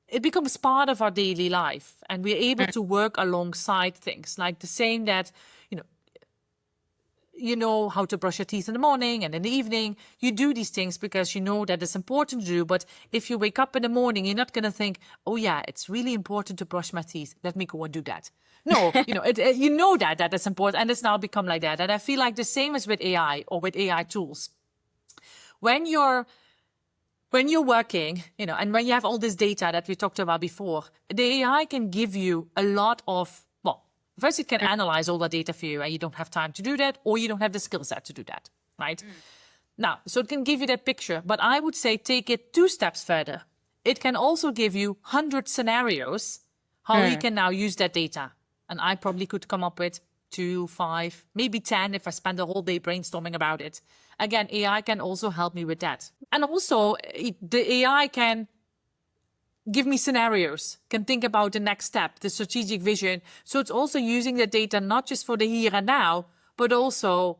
it becomes part of our daily life, and we're able to work alongside things like the saying that, you know how to brush your teeth in the morning and in the evening. You do these things because you know that it's important to do. But if you wake up in the morning, you're not going to think, oh yeah, it's really important to brush my teeth. Let me go and do that. No, you know that is important, and it's now become like that. And I feel like the same is with AI or with AI tools. When you're working, and when you have all this data that we talked about before, the AI can give you a lot of, first, it can analyze all the data for you, and you don't have time to do that, or you don't have the skill set to do that, right? Now, so it can give you that picture, but I would say take it 2 steps further. It can also give you 100 scenarios how you can now use that data. And I probably could come up with 2, 5, maybe 10 if I spend the whole day brainstorming about it. Again, AI can also help me with that. And also, the AI can give me scenarios, can think about the next step, the strategic vision. So it's also using the data not just for the here and now, but also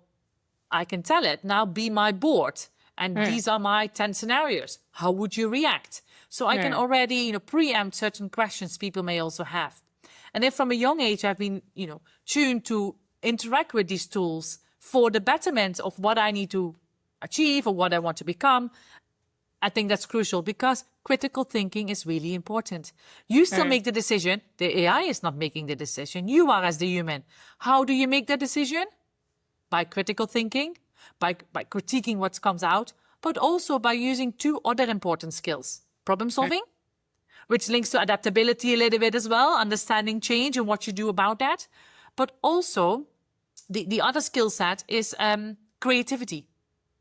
I can tell it, now be my board. And these are my 10 scenarios. How would you react? So I can already, preempt certain questions people may also have. And if from a young age I've been, tuned to interact with these tools for the betterment of what I need to achieve or what I want to become, I think that's crucial because critical thinking is really important. You still make the decision. The AI is not making the decision. You are as the human. How do you make that decision? By critical thinking, by critiquing what comes out, but also by using two other important skills. Problem solving, which links to adaptability a little bit as well, understanding change and what you do about that. But also, the other skill set is creativity.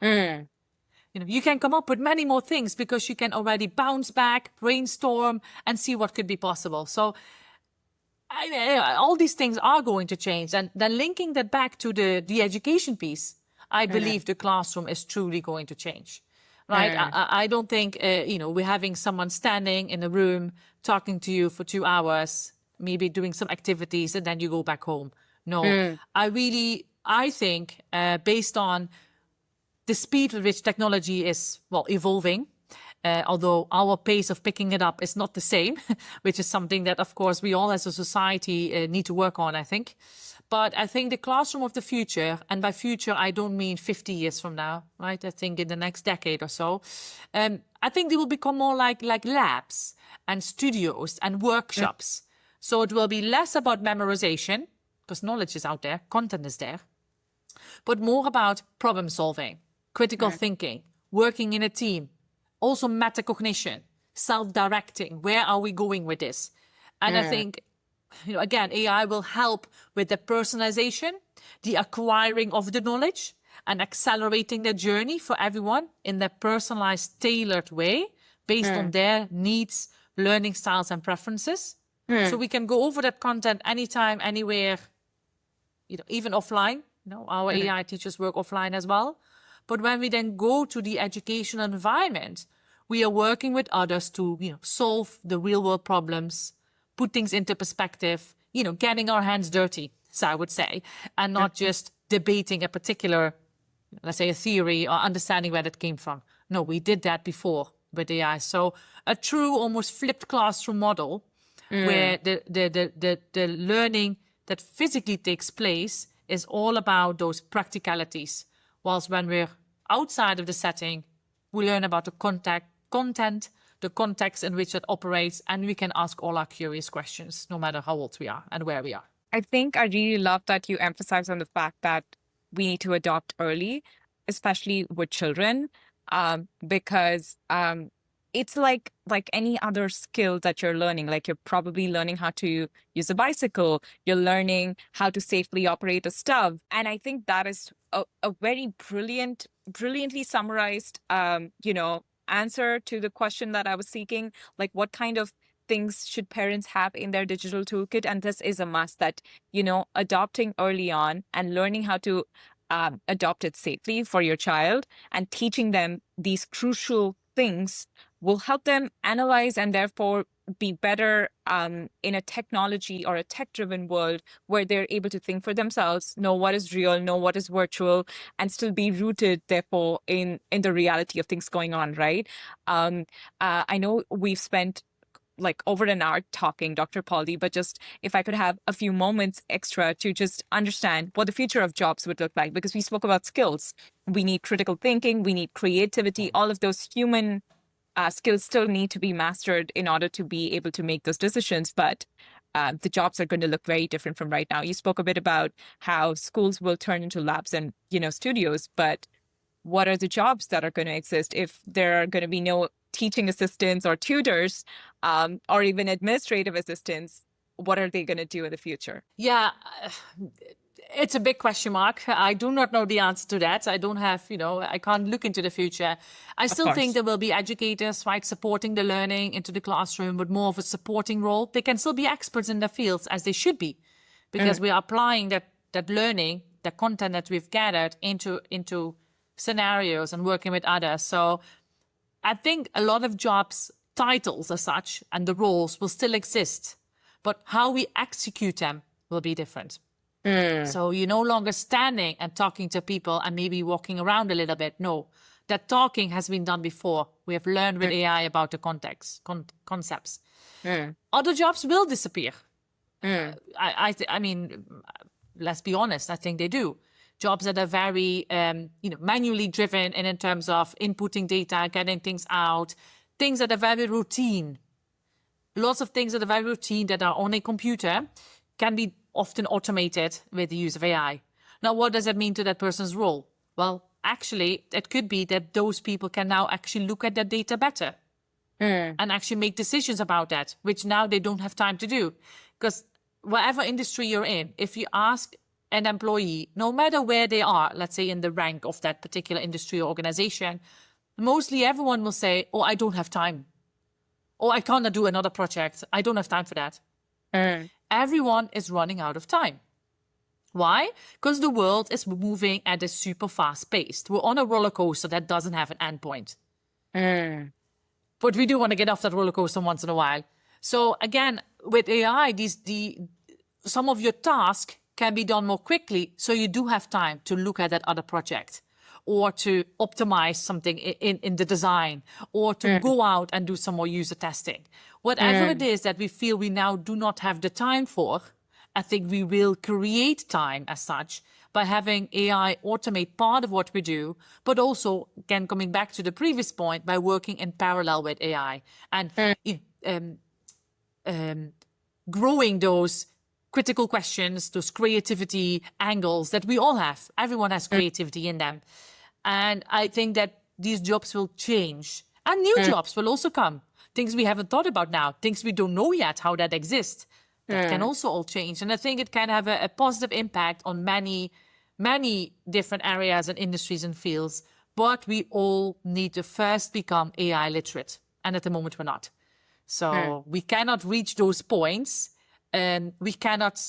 You can come up with many more things because you can already bounce back, brainstorm, and see what could be possible. So all these things are going to change. And then linking that back to the education piece, I believe the classroom is truly going to change. Right? I don't think, we're having someone standing in a room talking to you for 2 hours, maybe doing some activities, and then you go back home. No, I think based on the speed with which technology is, evolving, although our pace of picking it up is not the same, which is something that, of course, we all as a society need to work on, I think. But I think the classroom of the future, and by future, I don't mean 50 years from now, right? I think in the next decade or so, I think they will become more like labs and studios and workshops. So it will be less about memorization, because knowledge is out there, content is there, but more about problem solving, critical thinking, working in a team, also metacognition, self-directing. Where are we going with this? And I think, again, AI will help with the personalization, the acquiring of the knowledge, and accelerating the journey for everyone in their personalized, tailored way based on their needs, learning styles, and preferences. So we can go over that content anytime, anywhere, even offline. Our AI teachers work offline as well. But when we then go to the educational environment, we are working with others to, solve the real world problems, put things into perspective, getting our hands dirty, so I would say, and not just debating a particular, let's say, a theory or understanding where that came from. No, we did that before with AI. So a true, almost flipped classroom model where the learning that physically takes place is all about those practicalities. Whilst when we're outside of the setting, we learn about the content, the context in which it operates, and we can ask all our curious questions, no matter how old we are and where we are. I think I really love that you emphasize on the fact that we need to adopt early, especially with children, because it's like any other skill that you're learning. Like you're probably learning how to use a bicycle, you're learning how to safely operate a stove. And I think that is a very brilliantly summarized, answer to the question that I was seeking. Like what kind of things should parents have in their digital toolkit? And this is a must that, adopting early on and learning how to adopt it safely for your child and teaching them these crucial things will help them analyze and therefore be better in a technology or a tech-driven world where they're able to think for themselves, know what is real, know what is virtual, and still be rooted, therefore, in the reality of things going on, right? I know we've spent like over an hour talking, Dr. Pauldy, but just if I could have a few moments extra to just understand what the future of jobs would look like, because we spoke about skills. We need critical thinking, we need creativity, all of those human skills still need to be mastered in order to be able to make those decisions. But the jobs are going to look very different from right now. You spoke a bit about how schools will turn into labs and, studios, but what are the jobs that are going to exist if there are going to be no teaching assistants or tutors or even administrative assistants? What are they going to do in the future? Yeah, it's a big question mark. I do not know the answer to that. I don't have, I can't look into the future. I still think there will be educators, right, supporting the learning into the classroom, but more of a supporting role. They can still be experts in their fields as they should be, because we are applying that that learning, the content that we've gathered into scenarios and working with others. So I think a lot of jobs titles as such and the roles will still exist, but how we execute them will be different. So you're no longer standing and talking to people and maybe walking around a little bit. No, that talking has been done before. We have learned with AI about the concepts. Other jobs will disappear. I mean, let's be honest, I think they do. Jobs that are very, manually driven and in terms of inputting data, getting things out, things that are very routine. Lots of things that are very routine that are on a computer can be often automated with the use of AI. Now, what does that mean to that person's role? Well, actually, it could be that those people can now actually look at their data better and actually make decisions about that, which now they don't have time to do. Because whatever industry you're in, if you ask an employee, no matter where they are, let's say in the rank of that particular industry or organization, mostly everyone will say, oh, I don't have time. Oh, I cannot do another project. I don't have time for that. Everyone is running out of time. Why? Because the world is moving at a super fast pace. We're on a roller coaster that doesn't have an endpoint. But we do want to get off that roller coaster once in a while. So again, with AI, some of your tasks can be done more quickly. So you do have time to look at that other project or to optimize something in the design or to go out and do some more user testing. Whatever it is that we feel we now do not have the time for, I think we will create time as such by having AI automate part of what we do, but also, again, coming back to the previous point, by working in parallel with AI and growing those critical questions, those creativity angles that we all have. Everyone has creativity in them. And I think that these jobs will change and new jobs will also come. Things we haven't thought about now, things we don't know yet how that exists. That can also all change. And I think it can have a positive impact on many, many different areas and industries and fields. But we all need to first become AI literate. And at the moment, we're not. So we cannot reach those points. We cannot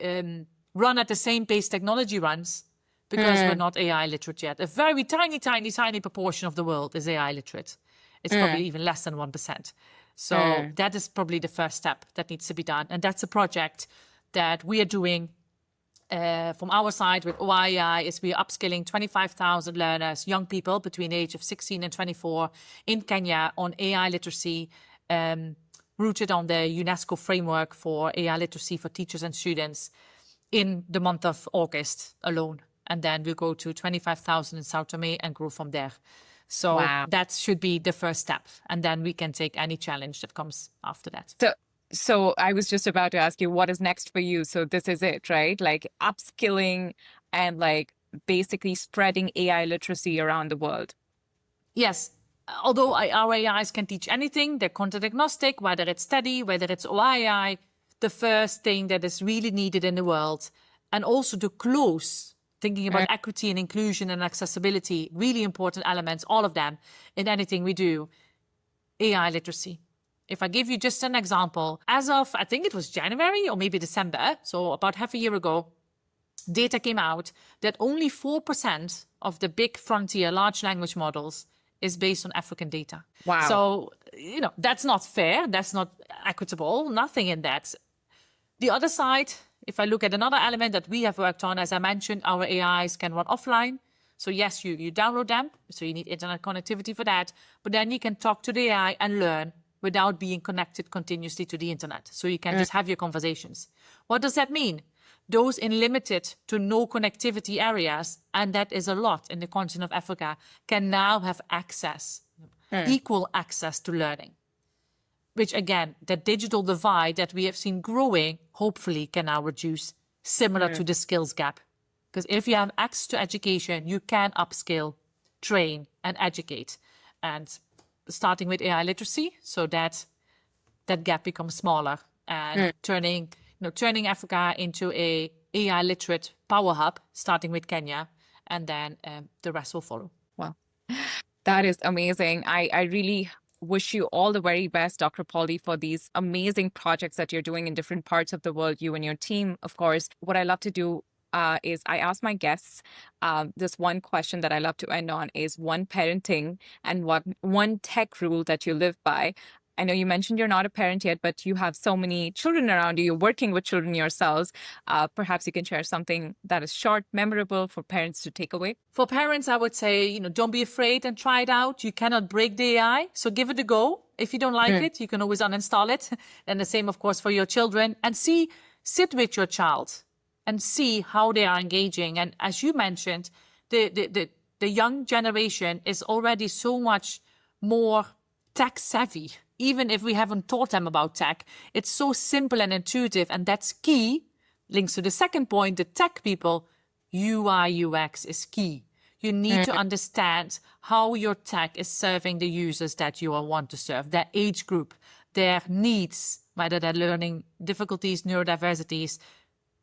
run at the same pace technology runs because we're not AI literate yet. A very tiny, tiny, tiny proportion of the world is AI literate. It's probably even less than 1%. So that is probably the first step that needs to be done. And that's a project that we are doing from our side with OII is we are upskilling 25,000 learners, young people between the age of 16 and 24 in Kenya on AI literacy, rooted on the UNESCO framework for AI literacy for teachers and students in the month of August alone. And then we'll go to 25,000 in Sao Tome and grow from there. So that should be the first step. And then we can take any challenge that comes after that. So I was just about to ask you, what is next for you? So this is it, right? Like upskilling and like basically spreading AI literacy around the world. Yes. Although our AIs can teach anything, they're content agnostic, whether it's study, whether it's OII, the first thing that is really needed in the world. And also to close, thinking about equity and inclusion and accessibility, really important elements, all of them in anything we do, AI literacy. If I give you just an example, as of, I think it was January or maybe December, so about half a year ago, data came out that only 4% of the big frontier large language models is based on African data. Wow. So, that's not fair. That's not equitable. Nothing in that. The other side, if I look at another element that we have worked on, as I mentioned, our AIs can run offline. So yes, you download them. So you need internet connectivity for that. But then you can talk to the AI and learn without being connected continuously to the internet. So you can just have your conversations. What does that mean? Those in limited to no connectivity areas, and that is a lot in the continent of Africa, can now have access, equal access to learning. Which again, the digital divide that we have seen growing, hopefully can now reduce, similar to the skills gap. Because if you have access to education, you can upskill, train, and educate. And starting with AI literacy, so that gap becomes smaller and turning Africa into a AI literate power hub, starting with Kenya, and then the rest will follow. Well, that is amazing. I really wish you all the very best, Dr. Pauldy, for these amazing projects that you're doing in different parts of the world, you and your team, of course. What I love to do is I ask my guests this one question that I love to end on is one parenting and one tech rule that you live by. I know you mentioned you're not a parent yet, but you have so many children around you. You're working with children yourselves. Perhaps you can share something that is short, memorable for parents to take away. For parents, I would say, don't be afraid and try it out. You cannot break the AI, so give it a go. If you don't like it, you can always uninstall it. And the same, of course, for your children. And sit with your child and see how they are engaging. And as you mentioned, the young generation is already so much more tech savvy. Even if we haven't taught them about tech, it's so simple and intuitive. And that's key. Links to the second point, the tech people, UI, UX is key. You need to understand how your tech is serving the users that you want to serve, their age group, their needs, whether they're learning difficulties, neurodiversities.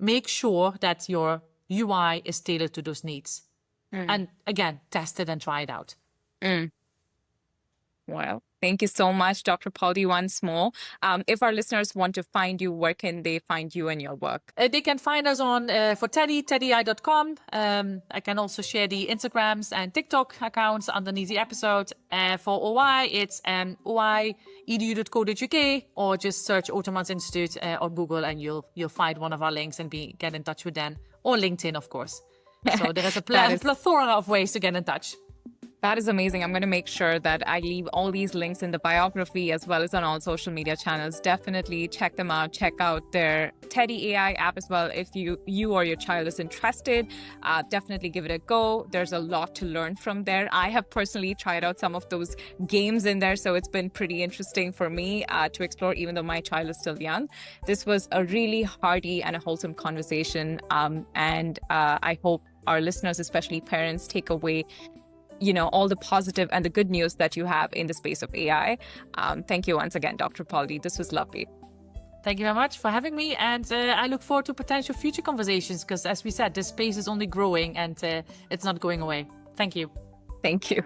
Make sure that your UI is tailored to those needs. And again, test it and try it out. Well, thank you so much, Dr. Pauldy, once more. If our listeners want to find you, where can they find you and your work? They can find us on for Teddy, teddyi.com. I can also share the Instagrams and TikTok accounts underneath the episode. For OI, it's oi.edu.co.uk, or just search Otermans Institute or Google, and you'll find one of our links and get in touch with them, or LinkedIn, of course. So there is a plethora of ways to get in touch. That is amazing. I'm going to make sure that I leave all these links in the biography as well as on all social media channels. Definitely check them out. Check out their Teddy AI app as well. If you or your child is interested, definitely give it a go. There's a lot to learn from there. I have personally tried out some of those games in there, so it's been pretty interesting for me to explore, even though my child is still young. This was a really hearty and a wholesome conversation. And I hope our listeners, especially parents, take away all the positive and the good news that you have in the space of AI. Thank you once again, Dr. Pauldy. This was lovely. Thank you very much for having me. And I look forward to potential future conversations because, as we said, this space is only growing and it's not going away. Thank you. Thank you.